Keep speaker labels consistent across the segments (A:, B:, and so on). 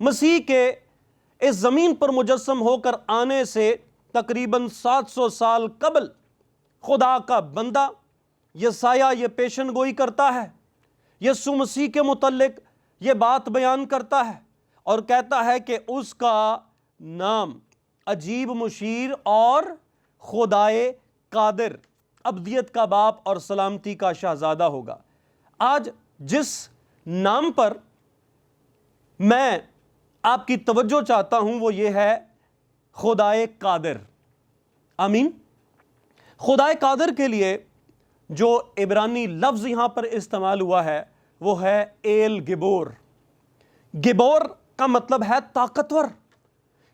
A: مسیح کے اس زمین پر مجسم ہو کر آنے سے تقریباً 700 سال قبل خدا کا بندہ یسایہ یہ پیشن گوئی کرتا ہے، یسوع مسیح کے متعلق یہ بات بیان کرتا ہے اور کہتا ہے کہ اس کا نام عجیب مشیر اور خدائے قادر، ابدیت کا باپ اور سلامتی کا شہزادہ ہوگا۔ آج جس نام پر میں آپ کی توجہ چاہتا ہوں وہ یہ ہے خدائے قادر۔ آمین۔ خدائے قادر کے لیے جو عبرانی لفظ یہاں پر استعمال ہوا ہے وہ ہے ایل گبور۔ گبور کا مطلب ہے طاقتور،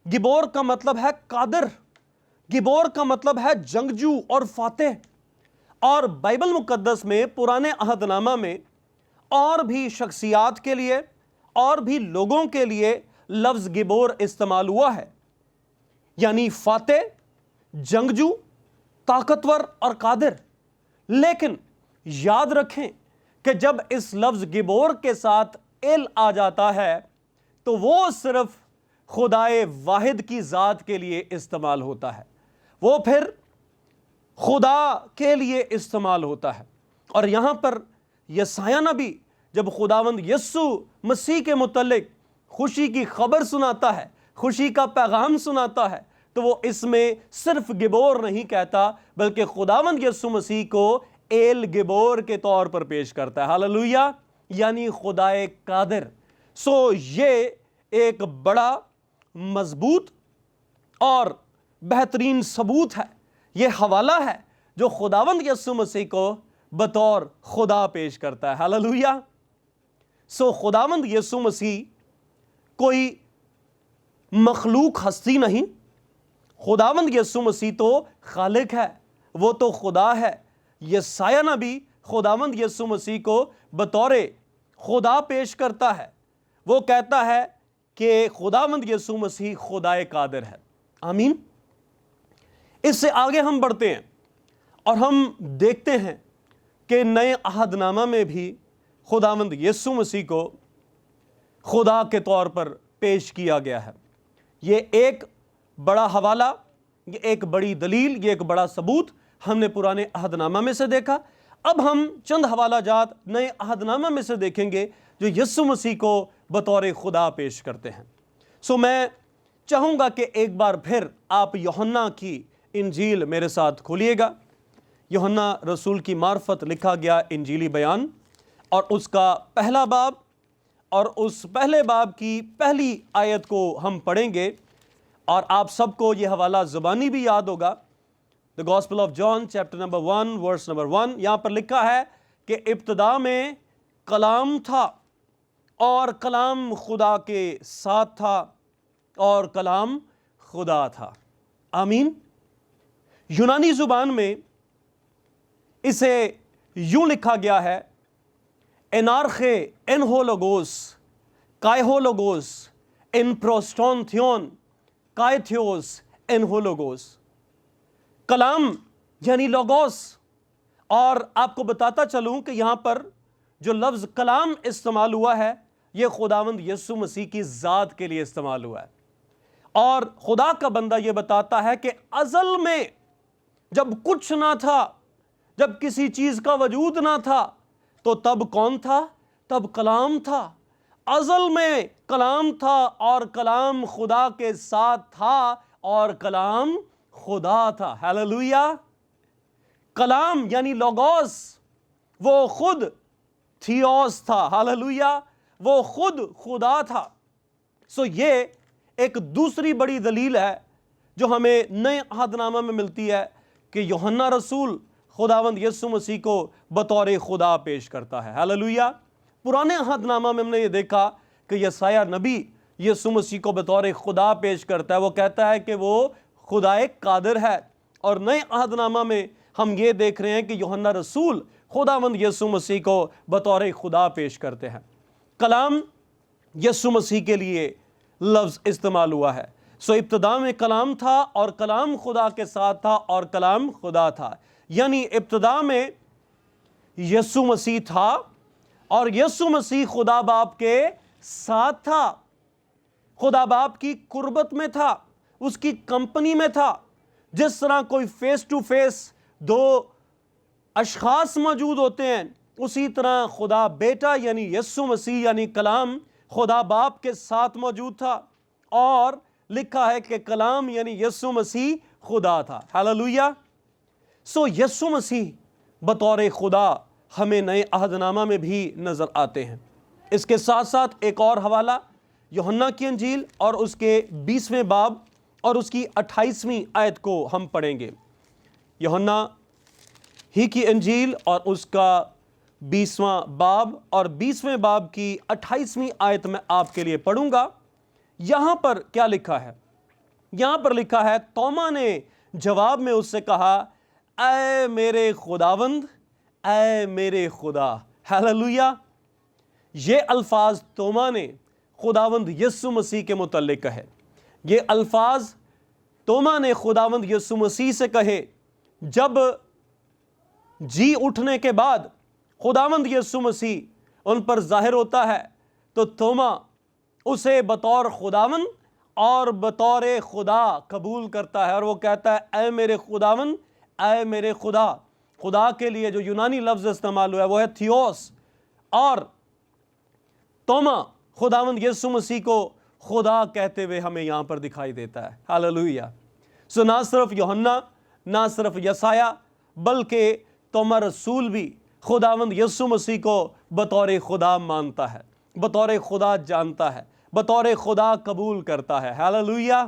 A: گبور کا مطلب ہے قادر، گبور کا مطلب ہے جنگجو اور فاتح۔ اور بائبل مقدس میں پرانے عہد نامہ میں اور بھی شخصیات کے لیے اور بھی لوگوں کے لیے لفظ گبور استعمال ہوا ہے، یعنی فاتح، جنگجو، طاقتور اور قادر۔ لیکن یاد رکھیں کہ جب اس لفظ گبور کے ساتھ ایل آ جاتا ہے تو وہ صرف خدائے واحد کی ذات کے لیے استعمال ہوتا ہے، وہ پھر خدا کے لیے استعمال ہوتا ہے۔ اور یہاں پر یسایہ نبی جب خداوند یسوع مسیح کے متعلق خوشی کی خبر سناتا ہے، خوشی کا پیغام سناتا ہے، تو وہ اس میں صرف گبور نہیں کہتا بلکہ خداوند یسوع مسیح کو ایل گبور کے طور پر پیش کرتا ہے۔ ہاللویا، یعنی خدائے قادر۔ یہ ایک بڑا مضبوط اور بہترین ثبوت ہے، یہ حوالہ ہے جو خداوند یسوع مسیح کو بطور خدا پیش کرتا ہے۔ ہاللویا۔ خداوند یسوع مسیح کوئی مخلوق ہستی نہیں، خداوند یسوع مسیح تو خالق ہے، وہ تو خدا ہے۔ یسایہ نبی خداوند یسوع مسیح کو بطور خدا پیش کرتا ہے، وہ کہتا ہے کہ خداوند یسوع مسیح خدائے قادر ہے۔ آمین۔ اس سے آگے ہم بڑھتے ہیں اور ہم دیکھتے ہیں کہ نئے عہد نامہ میں بھی خداوند یسوع مسیح کو خدا کے طور پر پیش کیا گیا ہے۔ یہ ایک بڑا حوالہ، یہ ایک بڑی دلیل، یہ ایک بڑا ثبوت ہم نے پرانے عہد نامہ میں سے دیکھا۔ اب ہم چند حوالہ جات نئے عہد نامہ میں سے دیکھیں گے جو یسوع مسیح کو بطور خدا پیش کرتے ہیں۔ میں چاہوں گا کہ ایک بار پھر آپ یوحنا کی انجیل میرے ساتھ کھولیے گا۔ یوحنا رسول کی معرفت لکھا گیا انجیلی بیان اور اس کا پہلا باب، اور اس پہلے باب کی پہلی آیت کو ہم پڑھیں گے، اور آپ سب کو یہ حوالہ زبانی بھی یاد ہوگا۔ The Gospel of John chapter number 1 verse number 1، یہاں پر لکھا ہے کہ ابتدا میں کلام تھا اور کلام خدا کے ساتھ تھا اور کلام خدا تھا۔ آمین۔ یونانی زبان میں اسے یوں لکھا گیا ہے، انارخے انہولوگوس کائہولوگوس ان پروسٹون تھیون کائتھیوس انہولوگوس۔ کلام یعنی لوگوس۔ اور آپ کو بتاتا چلوں کہ یہاں پر جو لفظ کلام استعمال ہوا ہے یہ خداوند یسوع مسیح کی ذات کے لیے استعمال ہوا ہے۔ اور خدا کا بندہ یہ بتاتا ہے کہ ازل میں جب کچھ نہ تھا، جب کسی چیز کا وجود نہ تھا، تو تب کون تھا؟ تب کلام تھا۔ ازل میں کلام تھا اور کلام خدا کے ساتھ تھا اور کلام خدا تھا۔ ہاللویا۔ کلام یعنی لوگوس وہ خود تھیوس تھا۔ ہاللویا، وہ خود خدا تھا۔ یہ ایک دوسری بڑی دلیل ہے جو ہمیں نئے عہد نامہ میں ملتی ہے کہ یوحنا رسول خداوند یسوع مسیح کو بطور خدا پیش کرتا ہے۔ ہاللویا۔ پرانے عہد نامہ میں ہم نے یہ دیکھا کہ یسایہ نبی یسوع مسیح کو بطور خدا پیش کرتا ہے، وہ کہتا ہے کہ وہ خدائے قادر ہے۔ اور نئے عہد نامہ میں ہم یہ دیکھ رہے ہیں کہ یوحنا رسول خداوند یسوع مسیح کو بطور خدا پیش کرتے ہیں۔ کلام یسوع مسیح کے لیے لفظ استعمال ہوا ہے۔ ابتدا میں کلام تھا اور کلام خدا کے ساتھ تھا اور کلام خدا تھا، یعنی ابتدا میں یسوع مسیح تھا اور یسوع مسیح خدا باپ کے ساتھ تھا۔ خدا باپ کی قربت میں تھا، اس کی کمپنی میں تھا۔ جس طرح کوئی فیس ٹو فیس دو اشخاص موجود ہوتے ہیں، اسی طرح خدا بیٹا یعنی یسوع مسیح یعنی کلام خدا باپ کے ساتھ موجود تھا، اور لکھا ہے کہ کلام یعنی یسوع مسیح خدا تھا۔ ہاللویا۔ سو یسوع مسیح بطور خدا ہمیں نئے عہد نامہ میں بھی نظر آتے ہیں۔ اس کے ساتھ ساتھ ایک اور حوالہ یوحنا کی انجیل اور اس کے 20ویں باب اور اس کی 28ویں آیت کو ہم پڑھیں گے۔ یوحنا ہی کی انجیل اور اس کا 20واں باب اور 20ویں باب کی 28ویں آیت میں آپ کے لیے پڑھوں گا۔ یہاں پر کیا لکھا ہے؟ یہاں پر لکھا ہے، توما نے جواب میں اس سے کہا، اے میرے خداوند، اے میرے خدا۔ ہاللویا۔ یہ الفاظ توما نے خداوند یسوع مسیح کے متعلق کہے۔ یہ الفاظ توما نے خداوند یسوع مسیح سے کہے جب جی اٹھنے کے بعد خداوند یسوع مسیح ان پر ظاہر ہوتا ہے، تو توما اسے بطور خداوند اور بطور خدا قبول کرتا ہے، اور وہ کہتا ہے، اے میرے خداوند، اے میرے خدا۔ خدا کے لیے جو یونانی لفظ استعمال ہوا ہے وہ ہے تھیوس، اور توما خداوند یسوع مسیح کو خدا کہتے ہوئے ہمیں یہاں پر دکھائی دیتا ہے۔ ہاللویہ۔ سو نہ صرف یوحنا، نہ صرف یسایہ، بلکہ توما رسول بھی خداوند یسوع مسیح کو بطور خدا مانتا ہے، بطور خدا جانتا ہے، بطور خدا قبول کرتا ہے۔ ہاللویہ۔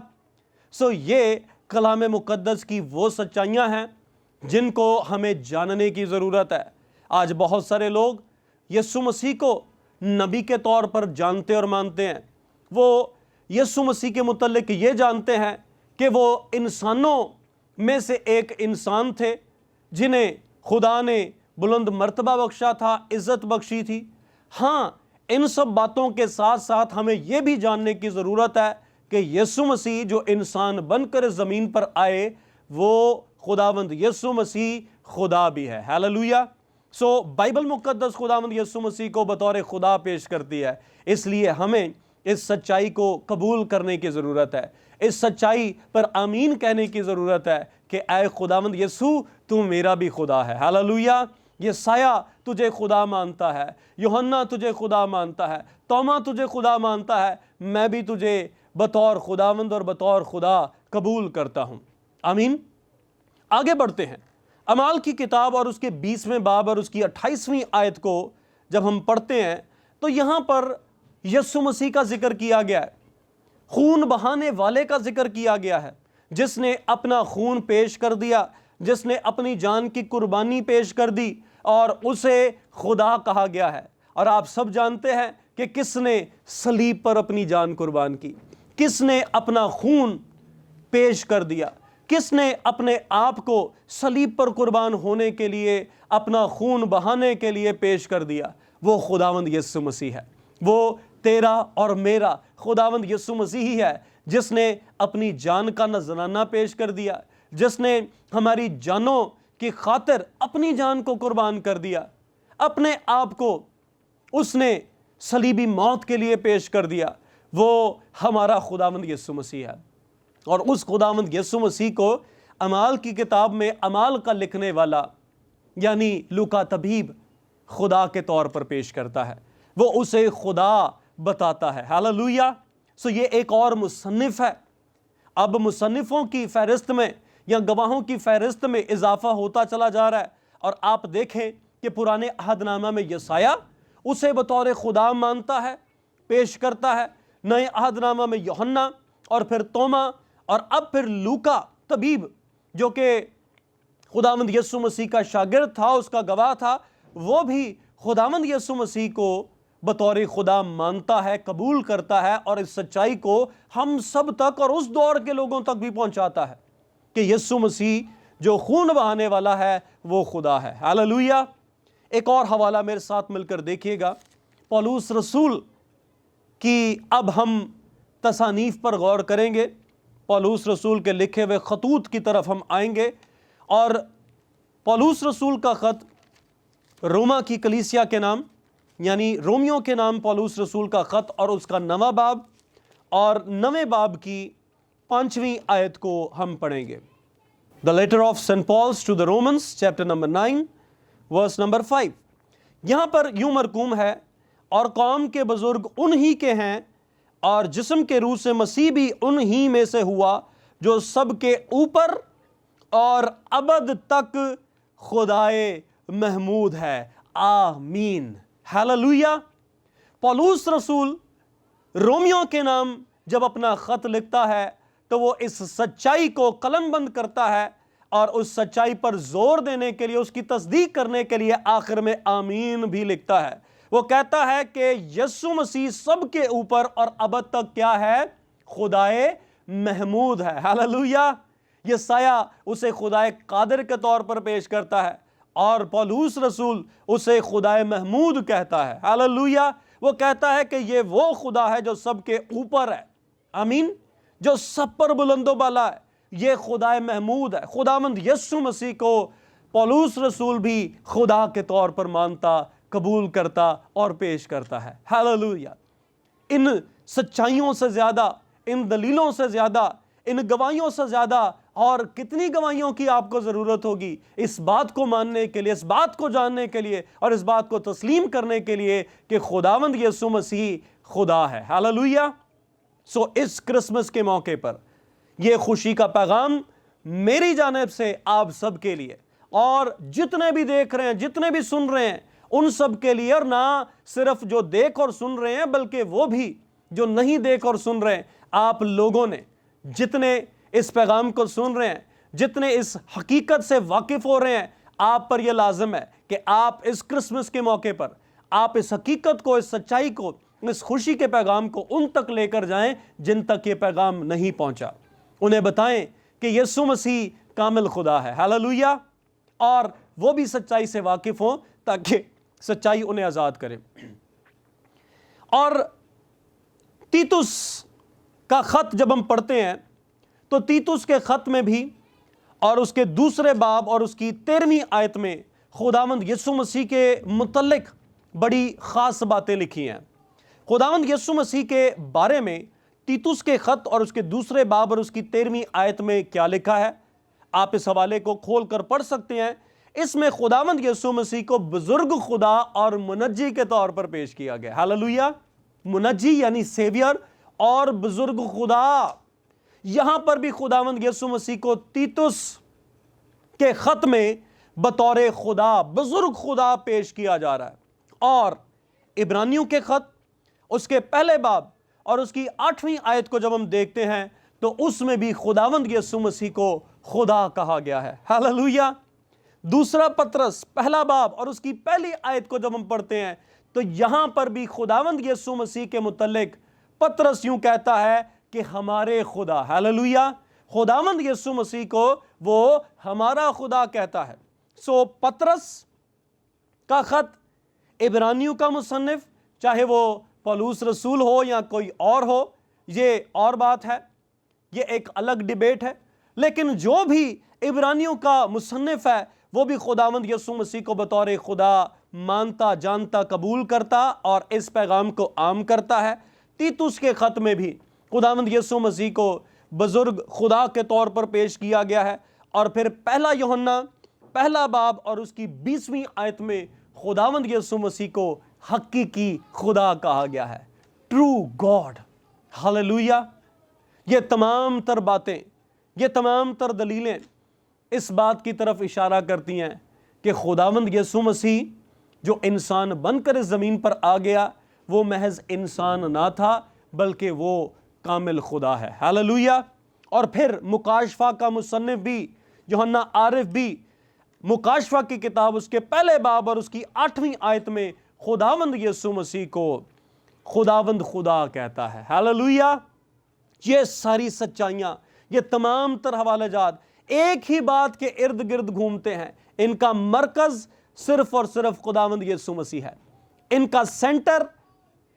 A: سو یہ کلام مقدس کی وہ سچائیاں ہیں جن کو ہمیں جاننے کی ضرورت ہے۔ آج بہت سارے لوگ یسوع مسیح کو نبی کے طور پر جانتے اور مانتے ہیں۔ وہ یسوع مسیح کے متعلق یہ جانتے ہیں کہ وہ انسانوں میں سے ایک انسان تھے جنہیں خدا نے بلند مرتبہ بخشا تھا، عزت بخشی تھی۔ ہاں، ان سب باتوں کے ساتھ ساتھ ہمیں یہ بھی جاننے کی ضرورت ہے کہ یسوع مسیح جو انسان بن کر زمین پر آئے، وہ خداوند یسوع مسیح خدا بھی ہے۔ ہاللویہ۔ سو بائبل مقدس خداوند یسوع مسیح کو بطور خدا پیش کرتی ہے، اس لیے ہمیں اس سچائی کو قبول کرنے کی ضرورت ہے، اس سچائی پر آمین کہنے کی ضرورت ہے کہ اے خداوند یسوع، تو میرا بھی خدا ہے۔ ہاللویہ۔ یسایہ تجھے خدا مانتا ہے، یوحنا تجھے خدا مانتا ہے، توما تجھے خدا مانتا ہے، میں بھی تجھے بطور خداوند اور بطور خدا قبول کرتا ہوں۔ آمین۔ آگے بڑھتے ہیں۔ اعمال کی کتاب اور اس کے 20ویں باب اور اس کی 28ویں آیت کو جب ہم پڑھتے ہیں تو یہاں پر یسوع مسیح کا ذکر کیا گیا ہے، خون بہانے والے کا ذکر کیا گیا ہے، جس نے اپنا خون پیش کر دیا، جس نے اپنی جان کی قربانی پیش کر دی، اور اسے خدا کہا گیا ہے۔ اور آپ سب جانتے ہیں کہ کس نے صلیب پر اپنی جان قربان کی، کس نے اپنا خون پیش کر دیا، کس نے اپنے آپ کو صلیب پر قربان ہونے کے لیے، اپنا خون بہانے کے لیے پیش کر دیا؟ وہ خداوند یسوع مسیح ہے۔ وہ تیرا اور میرا خداوند یسوع مسیح ہی ہے جس نے اپنی جان کا نذرانہ پیش کر دیا، جس نے ہماری جانوں کی خاطر اپنی جان کو قربان کر دیا، اپنے آپ کو اس نے صلیبی موت کے لیے پیش کر دیا۔ وہ ہمارا خداوند یسوع مسیح ہے، اور اس خداوند یسوع مسیح کو اعمال کی کتاب میں اعمال کا لکھنے والا یعنی لوکا طبیب خدا کے طور پر پیش کرتا ہے، وہ اسے خدا بتاتا ہے۔ ہاللویہ۔ سو یہ ایک اور مصنف ہے۔ اب مصنفوں کی فہرست میں یا گواہوں کی فہرست میں اضافہ ہوتا چلا جا رہا ہے، اور آپ دیکھیں کہ پرانے عہد نامہ میں یسایہ اسے بطور خدا مانتا ہے، پیش کرتا ہے، نئے عہد نامہ میں یوحنا، اور پھر توما، اور اب پھر لوکا طبیب جو کہ خداوند یسوع مسیح کا شاگرد تھا، اس کا گواہ تھا، وہ بھی خداوند یسوع مسیح کو بطور خدا مانتا ہے، قبول کرتا ہے، اور اس سچائی کو ہم سب تک اور اس دور کے لوگوں تک بھی پہنچاتا ہے کہ یسوع مسیح جو خون بہانے والا ہے وہ خدا ہے۔ ہاللویہ۔ ایک اور حوالہ میرے ساتھ مل کر دیکھیے گا، پولس رسول کی اب ہم تصانیف پر غور کریں گے، پولس رسول کے لکھے ہوئے خطوط کی طرف ہم آئیں گے، اور پولس رسول کا خط روما کی کلیسیا کے نام یعنی رومیوں کے نام پولس رسول کا خط اور اس کا 9واں باب اور 9 باب کی 5ویں آیت کو ہم پڑھیں گے. The letter of St. Paul's to the Romans, chapter number 9, verse number 5. یہاں پر یوں مرقوم ہے، اور قوم کے بزرگ انہی کے ہیں، اور جسم کے روح سے مسیح بھی انہی میں سے ہوا، جو سب کے اوپر اور ابد تک خدائے محمود ہے. آمین. ہاللویا. پولس رسول رومیوں کے نام جب اپنا خط لکھتا ہے تو وہ اس سچائی کو قلم بند کرتا ہے، اور اس سچائی پر زور دینے کے لیے، اس کی تصدیق کرنے کے لیے آخر میں آمین بھی لکھتا ہے. وہ کہتا ہے کہ یسوع مسیح سب کے اوپر اور ابد تک کیا ہے؟ خدائے محمود ہے. ہاللویا. یہ سایہ اسے خدائے قادر کے طور پر پیش کرتا ہے، اور پولس رسول اسے خدائے محمود کہتا ہے. ہاللویا. وہ کہتا ہے کہ یہ وہ خدا ہے جو سب کے اوپر ہے. آمین. جو سب پر بلند و بالا ہے، یہ خدائے محمود ہے. خداوند یسوع مسیح کو پولس رسول بھی خدا کے طور پر مانتا، قبول کرتا اور پیش کرتا ہے. ہاللویا. ان سچائیوں سے زیادہ، ان دلیلوں سے زیادہ، ان گواہیوں سے زیادہ اور کتنی گواہیوں کی آپ کو ضرورت ہوگی اس بات کو ماننے کے لیے، اس بات کو جاننے کے لیے، اور اس بات کو تسلیم کرنے کے لیے کہ خداوند یسوع مسیح خدا ہے. ہاللویا. سو اس کرسمس کے موقع پر یہ خوشی کا پیغام میری جانب سے آپ سب کے لیے، اور جتنے بھی دیکھ رہے ہیں، جتنے بھی سن رہے ہیں، ان سب کے لیے، اور نہ صرف جو دیکھ اور سن رہے ہیں بلکہ وہ بھی جو نہیں دیکھ اور سن رہے ہیں. آپ لوگوں نے جتنے اس پیغام کو سن رہے ہیں، جتنے اس حقیقت سے واقف ہو رہے ہیں، آپ پر یہ لازم ہے کہ آپ اس کرسمس کے موقع پر آپ اس حقیقت کو، اس سچائی کو، اس خوشی کے پیغام کو ان تک لے کر جائیں جن تک یہ پیغام نہیں پہنچا. انہیں بتائیں کہ یسوع مسیح کامل خدا ہے. ہاللویا. اور وہ بھی سچائی سے واقف ہوں تاکہ سچائی انہیں آزاد کرے. اور تیتس کا خط جب ہم پڑھتے ہیں تو تیتس کے خط میں بھی اور اس کے 2 باب اور اس کی 13ویں آیت میں خداوند یسوع مسیح کے متعلق بڑی خاص باتیں لکھی ہیں. خداوند یسوع مسیح کے بارے میں تیتس کے خط اور اس کے 2 باب اور اس کی 13ویں آیت میں کیا لکھا ہے، آپ اس حوالے کو کھول کر پڑھ سکتے ہیں. اس میں خداوند یسوع مسیح کو بزرگ خدا اور منجی کے طور پر پیش کیا گیا. ہاللویا. منجی یعنی سیویئر اور بزرگ خدا. یہاں پر بھی خداوند یسوع مسیح کو تیتس کے خط میں بطور خدا، بزرگ خدا پیش کیا جا رہا ہے. اور عبرانیوں کے خط، اس کے 1 باب اور اس کی 8ویں آیت کو جب ہم دیکھتے ہیں تو اس میں بھی خداوند یسوع مسیح کو خدا کہا گیا ہے. ہاللویا. 2 پطرس 1 باب اور اس کی 1 آیت کو جب ہم پڑھتے ہیں تو یہاں پر بھی خداوند یسوع مسیح کے متعلق پطرس یوں کہتا ہے کہ ہمارے خدا. ہاللویا. خداوند یسوع مسیح کو وہ ہمارا خدا کہتا ہے. سو پطرس کا خط، عبرانیوں کا مصنف، چاہے وہ پولس رسول ہو یا کوئی اور ہو، یہ اور بات ہے، یہ ایک الگ ڈیبیٹ ہے. لیکن جو بھی عبرانیوں کا مصنف ہے وہ بھی خداوند یسوع مسیح کو بطور خدا مانتا، جانتا، قبول کرتا اور اس پیغام کو عام کرتا ہے. تیتس کے خط میں بھی خداوند یسوع مسیح کو بزرگ خدا کے طور پر پیش کیا گیا ہے. اور پھر 1 یوحنا 1 باب اور اس کی 20ویں آیت میں خداوند یسوع مسیح کو حقیقی خدا کہا گیا ہے. True God. ہاللویا. یہ تمام تر باتیں، یہ تمام تر دلیلیں اس بات کی طرف اشارہ کرتی ہیں کہ خداوند یسوع مسیح جو انسان بن کر اس زمین پر آ گیا وہ محض انسان نہ تھا بلکہ وہ کامل خدا ہے. ہاللویا. اور پھر مکاشفہ کا مصنف بھی، یوحنا عارف بھی، مکاشفہ کی کتاب اس کے 1 باب اور اس کی 8ویں آیت میں خداوند یسوع مسیح کو خداوند خدا کہتا ہے. ہاللویا. یہ ساری سچائیاں، یہ تمام تر حوالے جات ایک ہی بات کے ارد گرد گھومتے ہیں. ان کا مرکز صرف اور صرف خداوند یسوع مسیح ہے. ان کا سینٹر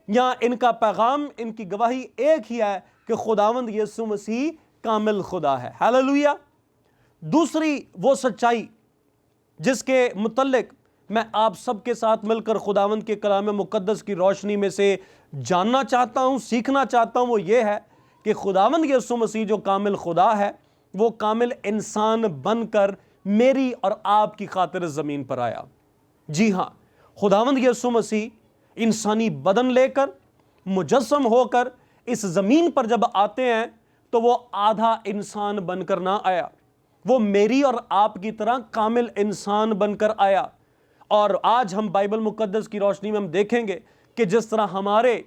A: یا ان کا پیغام، ان کی گواہی ایک ہی ہے کہ خداوند یسوع مسیح کامل خدا ہے. ہاللویا. دوسری وہ سچائی جس کے متعلق میں آپ سب کے ساتھ مل کر خداوند کے کلام مقدس کی روشنی میں سے جاننا چاہتا ہوں، سیکھنا چاہتا ہوں، وہ یہ ہے کہ خداوند یسوع مسیح جو کامل خدا ہے وہ کامل انسان بن کر میری اور آپ کی خاطر زمین پر آیا۔ جی ہاں، خداوند یسوع مسیح انسانی بدن لے کر مجسم ہو کر اس زمین پر جب آتے ہیں تو وہ آدھا انسان بن کر نہ آیا، وہ میری اور آپ کی طرح کامل انسان بن کر آیا۔ اور آج ہم بائبل مقدس کی روشنی میں ہم دیکھیں گے کہ جس طرح ہمارے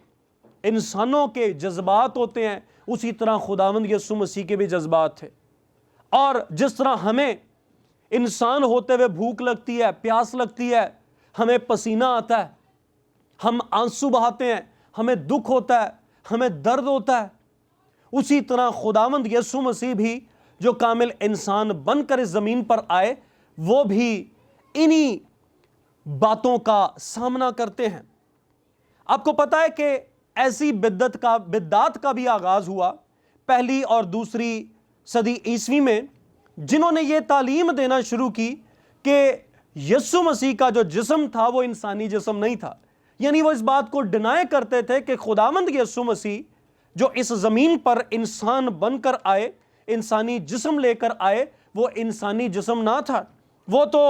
A: انسانوں کے جذبات ہوتے ہیں اسی طرح خداوند یسوع مسیح کے بھی جذبات تھے، اور جس طرح ہمیں انسان ہوتے ہوئے بھوک لگتی ہے، پیاس لگتی ہے، ہمیں پسینہ آتا ہے، ہم آنسو بہاتے ہیں، ہمیں دکھ ہوتا ہے، ہمیں درد ہوتا ہے، اسی طرح خداوند یسوع مسیح بھی جو کامل انسان بن کر اس زمین پر آئے وہ بھی انہی باتوں کا سامنا کرتے ہیں۔ آپ کو پتا ہے کہ ایسی بدعت کا بھی آغاز ہوا پہلی اور دوسری صدی عیسوی میں، جنہوں نے یہ تعلیم دینا شروع کی کہ یسوع مسیح کا جو جسم تھا وہ انسانی جسم نہیں تھا، یعنی وہ اس بات کو ڈینائی کرتے تھے کہ خداوند یسوع مسیح جو اس زمین پر انسان بن کر آئے، انسانی جسم لے کر آئے، وہ انسانی جسم نہ تھا، وہ تو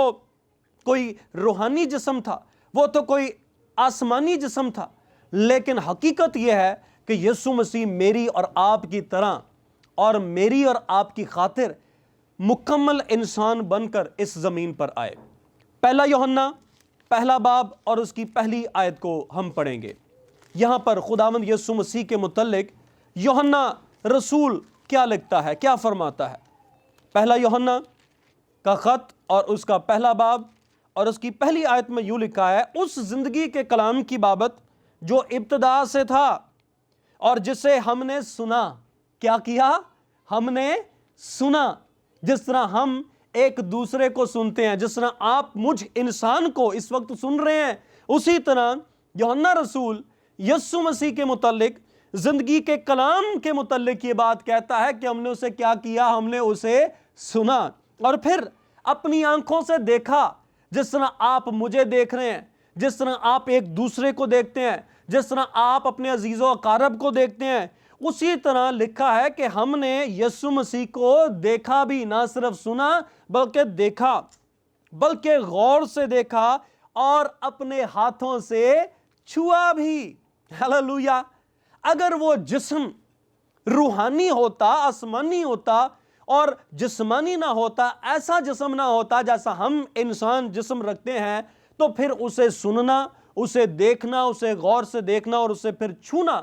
A: کوئی روحانی جسم تھا، وہ تو کوئی آسمانی جسم تھا۔ لیکن حقیقت یہ ہے کہ یسوع مسیح میری اور آپ کی طرح اور میری اور آپ کی خاطر مکمل انسان بن کر اس زمین پر آئے۔ پہلا یوحنا پہلا باب اور اس کی پہلی آیت کو ہم پڑھیں گے۔ یہاں پر خداوند یسوع مسیح کے متعلق یوحنا رسول کیا لکھتا ہے، کیا فرماتا ہے؟ پہلا یوحنا کا خط اور اس کا پہلا باب اور اس کی پہلی آیت میں یوں لکھا ہے، اس زندگی کے کلام کی بابت جو ابتدا سے تھا اور جسے ہم نے سنا۔ کیا کیا؟ ہم نے سنا۔ جس طرح ہم ایک دوسرے کو سنتے ہیں، جس طرح آپ مجھ انسان کو اس وقت سن رہے ہیں، اسی طرح یوحنا رسول یسوع مسیح کے متعلق زندگی کے کلام کے متعلق یہ بات کہتا ہے کہ ہم نے اسے کیا کیا؟ ہم نے اسے سنا اور پھر اپنی آنکھوں سے دیکھا۔ جس طرح آپ مجھے دیکھ رہے ہیں، جس طرح آپ ایک دوسرے کو دیکھتے ہیں، جس طرح آپ اپنے عزیز و اقارب کو دیکھتے ہیں، اسی طرح لکھا ہے کہ ہم نے یسوع مسیح کو دیکھا بھی، نہ صرف سنا بلکہ دیکھا، بلکہ غور سے دیکھا اور اپنے ہاتھوں سے چھوا بھی۔ ہاللویا! اگر وہ جسم روحانی ہوتا، آسمانی ہوتا اور جسمانی نہ ہوتا، ایسا جسم نہ ہوتا جیسا ہم انسان جسم رکھتے ہیں، تو پھر اسے سننا، اسے دیکھنا، اسے غور سے دیکھنا اور اسے پھر چھونا،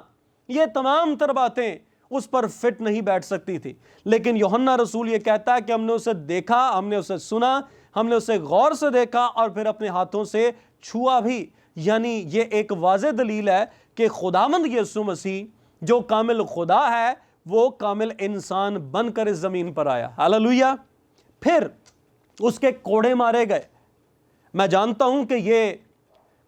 A: یہ تمام تر باتیں اس پر فٹ نہیں بیٹھ سکتی تھی۔ لیکن یوحنا رسول یہ کہتا ہے کہ ہم نے اسے دیکھا، ہم نے اسے سنا، ہم نے اسے غور سے دیکھا اور پھر اپنے ہاتھوں سے چھوا بھی۔ یعنی یہ ایک واضح دلیل ہے کہ خداوند یسوع مسیح جو کامل خدا ہے وہ کامل انسان بن کر اس زمین پر آیا۔ ہاللویا! پھر اس کے کوڑے مارے گئے۔ میں جانتا ہوں کہ یہ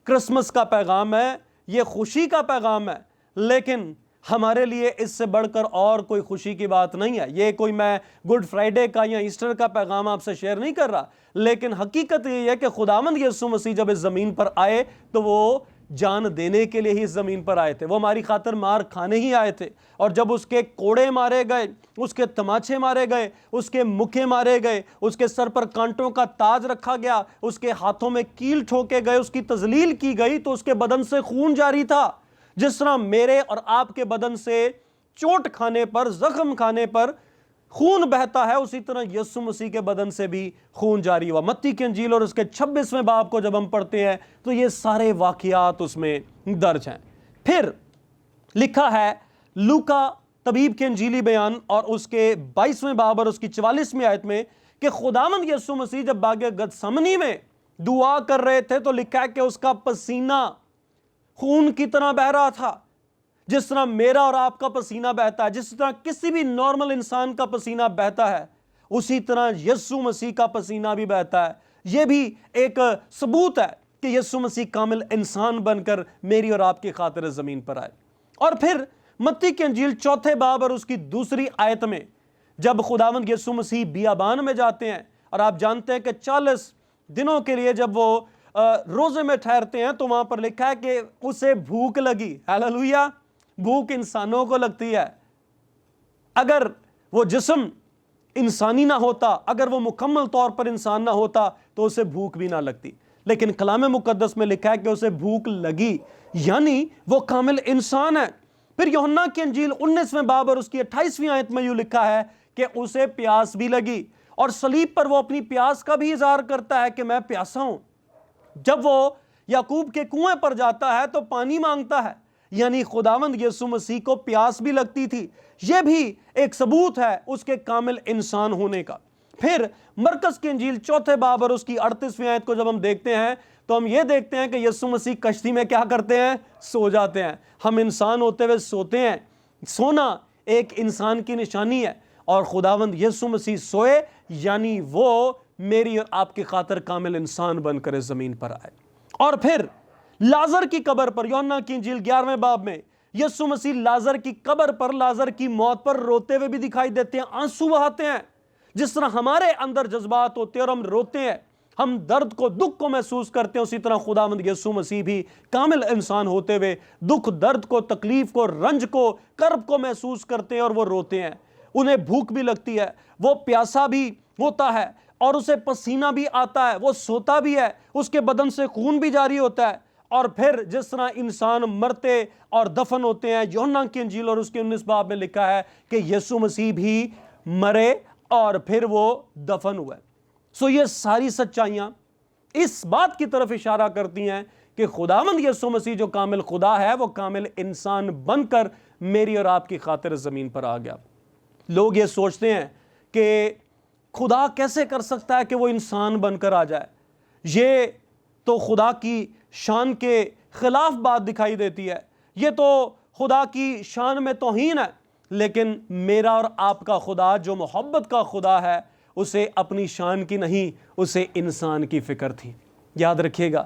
A: کرسمس کا پیغام ہے، یہ خوشی کا پیغام ہے، لیکن ہمارے لیے اس سے بڑھ کر اور کوئی خوشی کی بات نہیں ہے۔ یہ کوئی میں گڈ فرائیڈے کا یا ایسٹر کا پیغام آپ سے شیئر نہیں کر رہا، لیکن حقیقت یہ ہے کہ خداوند یسوع مسیح جب اس زمین پر آئے تو وہ جان دینے کے لیے ہی اس زمین پر آئے تھے، وہ ہماری خاطر مار کھانے ہی آئے تھے۔ اور جب اس کے کوڑے مارے گئے، اس کے تماچے مارے گئے، اس کے مکے مارے گئے، اس کے سر پر کانٹوں کا تاج رکھا گیا، اس کے ہاتھوں میں کیل ٹھوکے گئے، اس کی تذلیل کی گئی، تو اس کے بدن سے خون جاری تھا۔ جس طرح میرے اور آپ کے بدن سے چوٹ کھانے پر، زخم کھانے پر خون بہتا ہے، اسی طرح یسوع مسیح کے بدن سے بھی خون جاری ہوا۔ متی کی انجیل اور اس کے 26ویں باب کو جب ہم پڑھتے ہیں تو یہ سارے واقعات اس میں درج ہیں۔ پھر لکھا ہے لوکا طبیب کے انجیلی بیان اور اس کے 22ویں باب اور اس کی 44ویں آیت میں کہ خداوند یسوع مسیح جب باغ گتسمنی میں دعا کر رہے تھے تو لکھا ہے کہ اس کا پسینہ خون کی طرح بہ رہا تھا۔ جس طرح میرا اور آپ کا پسینہ بہتا ہے، جس طرح کسی بھی نارمل انسان کا پسینہ بہتا ہے، اسی طرح یسوع مسیح کا پسینہ بھی بہتا ہے۔ یہ بھی ایک ثبوت ہے کہ یسوع مسیح کامل انسان بن کر میری اور آپ کی خاطر زمین پر آئے۔ اور پھر متی کی انجیل 4 باب اور اس کی 2 آیت میں جب خداوند یسوع مسیح بیابان میں جاتے ہیں، اور آپ جانتے ہیں کہ 40 دنوں کے لیے جب وہ روزے میں ٹھہرتے ہیں تو وہاں پر لکھا ہے کہ اسے بھوک لگی. ہاللویا. بھوک انسانوں کو لگتی ہے. اگر وہ جسم انسانی نہ ہوتا, اگر وہ مکمل طور پر انسان نہ ہوتا تو اسے بھوک بھی نہ لگتی. لیکن کلام مقدس میں لکھا ہے کہ اسے بھوک لگی, یعنی وہ کامل انسان ہے. پھر یوحنا کی انجیل 19ویں باب اور اس کی 28ویں آیت میں یوں لکھا ہے کہ اسے پیاس بھی لگی, اور صلیب پر وہ اپنی پیاس کا بھی اظہار کرتا ہے کہ میں پیاسا ہوں. جب وہ یعقوب کے کنویں پر جاتا ہے تو پانی مانگتا ہے, یعنی خداوند یسوع مسیح کو پیاس بھی لگتی تھی. یہ بھی ایک ثبوت ہے اس کے کامل انسان ہونے کا. پھر مرکز کی انجیل 4 باب اور اس کی 38ویں آیت کو جب ہم دیکھتے ہیں تو ہم یہ دیکھتے ہیں کہ یسوع مسیح کشتی میں کیا کرتے ہیں؟ سو جاتے ہیں. ہم انسان ہوتے ہوئے سوتے ہیں. سونا ایک انسان کی نشانی ہے, اور خداوند یسوع مسیح سوئے, یعنی وہ میری اور آپ کی خاطر کامل انسان بن کر اس زمین پر آئے. اور پھر لازر کی قبر پر, یوحنا کی انجیل 11ویں باب میں یسوع مسیح لازر کی قبر پر, لازر کی موت پر روتے ہوئے بھی دکھائی دیتے ہیں, آنسو بہاتے ہیں. جس طرح ہمارے اندر جذبات ہوتے ہیں اور ہم روتے ہیں, ہم درد کو, دکھ کو محسوس کرتے ہیں, اسی طرح خداوند یسوع مسیح بھی کامل انسان ہوتے ہوئے دکھ, درد کو, تکلیف کو, رنج کو, کرب کو محسوس کرتے ہیں اور وہ روتے ہیں. انہیں بھوک بھی لگتی ہے, وہ پیاسا بھی ہوتا ہے, اور اسے پسینہ بھی آتا ہے, وہ سوتا بھی ہے, اس کے بدن سے خون بھی جاری ہوتا ہے. اور پھر جس طرح انسان مرتے اور دفن ہوتے ہیں, یوحنا کی انجیل اور اس کے 19 باب میں لکھا ہے کہ یسوع مسیح بھی مرے اور پھر وہ دفن ہوئے. سو یہ ساری سچائیاں اس بات کی طرف اشارہ کرتی ہیں کہ خداوند یسوع مسیح جو کامل خدا ہے وہ کامل انسان بن کر میری اور آپ کی خاطر زمین پر آ گیا. لوگ یہ سوچتے ہیں کہ خدا کیسے کر سکتا ہے کہ وہ انسان بن کر آ جائے, یہ تو خدا کی شان کے خلاف بات دکھائی دیتی ہے, یہ تو خدا کی شان میں توہین ہے. لیکن میرا اور آپ کا خدا جو محبت کا خدا ہے, اسے اپنی شان کی نہیں, اسے انسان کی فکر تھی. یاد رکھیے گا,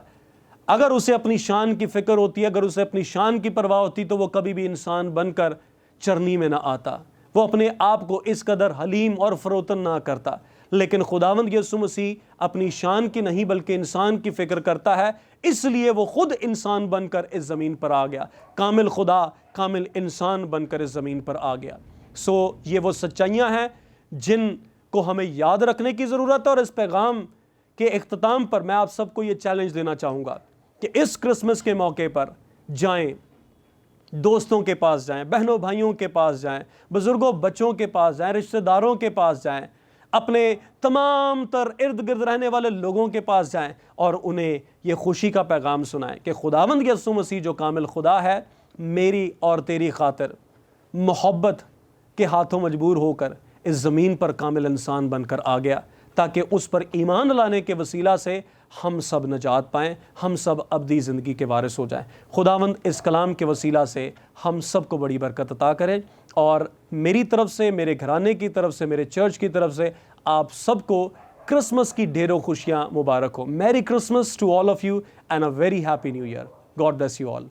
A: اگر اسے اپنی شان کی فکر ہوتی, اگر اسے اپنی شان کی پرواہ ہوتی تو وہ کبھی بھی انسان بن کر چرنی میں نہ آتا, وہ اپنے آپ کو اس قدر حلیم اور فروتن نہ کرتا. لیکن خداوند یسوع مسیح اپنی شان کی نہیں بلکہ انسان کی فکر کرتا ہے, اس لیے وہ خود انسان بن کر اس زمین پر آ گیا, کامل خدا کامل انسان بن کر اس زمین پر آ گیا. سو یہ وہ سچائیاں ہیں جن کو ہمیں یاد رکھنے کی ضرورت ہے. اور اس پیغام کے اختتام پر میں آپ سب کو یہ چیلنج دینا چاہوں گا کہ اس کرسمس کے موقع پر جائیں, دوستوں کے پاس جائیں, بہنوں بھائیوں کے پاس جائیں, بزرگوں بچوں کے پاس جائیں, رشتہ داروں کے پاس جائیں, اپنے تمام تر ارد گرد رہنے والے لوگوں کے پاس جائیں اور انہیں یہ خوشی کا پیغام سنائیں کہ خداوند یسوع مسیح جو کامل خدا ہے میری اور تیری خاطر محبت کے ہاتھوں مجبور ہو کر اس زمین پر کامل انسان بن کر آ گیا, تاکہ اس پر ایمان لانے کے وسیلہ سے ہم سب نجات پائیں, ہم سب ابدی زندگی کے وارث ہو جائیں. خداوند اس کلام کے وسیلہ سے ہم سب کو بڑی برکت عطا کریں, اور میری طرف سے, میرے گھرانے کی طرف سے, میرے چرچ کی طرف سے آپ سب کو کرسمس کی ڈھیروں خوشیاں مبارک ہو. Merry Christmas to all of you and a very happy new year. God bless you all.